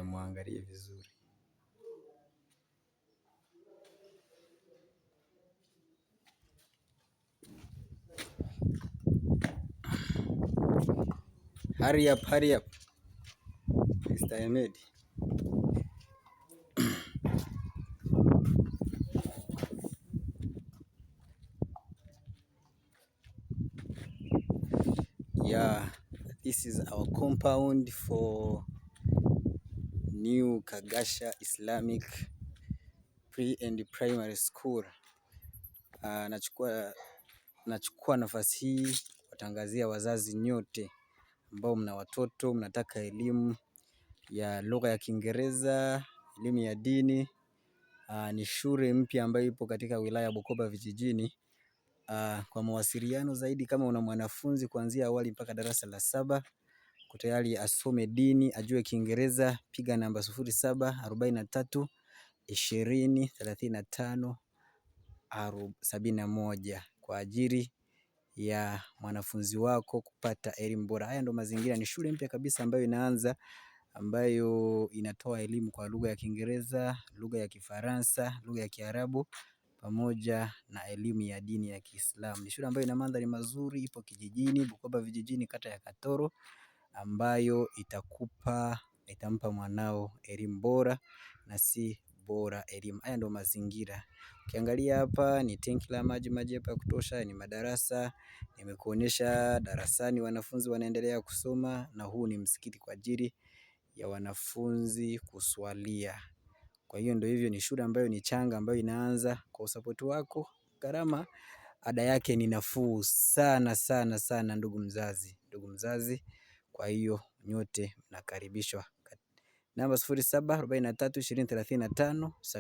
Muangalie vizuri. Hurry up, hurry up. Mr. Ahmed. Yeah, this is our compound for New Kagasha Islamic Pre and Primary School. Nachukua nafasi hii watangazia wazazi nyote ambao mna watoto mnataka elimu ya lugha ya Kiingereza, elimu ya dini. Ni shule mpya ambayo ipo katika wilaya Bukoba vijijini. Kwa mawasiliano zaidi, kama una mwanafunzi kuanzia awali mpaka darasa la 7 tayari asome dini, ajue Kiingereza, piga namba 0743 20 35 71 kwa ajili ya mwanafunzi wako kupata elimu bora. Haya ndo mazingira, ni shule mpya kabisa ambayo inaanza, ambayo inatoa elimu kwa lugha ya Kiingereza, lugha ya Kifaransa, lugha ya Kiarabu pamoja na elimu ya dini ya Kiislamu. Ni shule ambayo ina mandhari mazuri, ipo kijijini, Bukoba vijijini, kata ya Katoro, ambayo itampa mwanao elimu bora na si bora elimu. Haya ndo mazingira. Ukiangalia hapa ni tenki la maji hapa ya kutosha, ni madarasa, nimekuonyesha darasani wanafunzi wanaendelea kusoma, na huu ni msikiti kwa ajili ya wanafunzi kuswalia. Kwa hiyo ndo hivyo, ni shule ambayo ni changa ambayo inaanza. Kwa usapoti wako, gharama ada yake ni nafuu sana sana sana ndugu mzazi. Kwa hiyo nyote mnakaribishwa. Namba 0743 20 35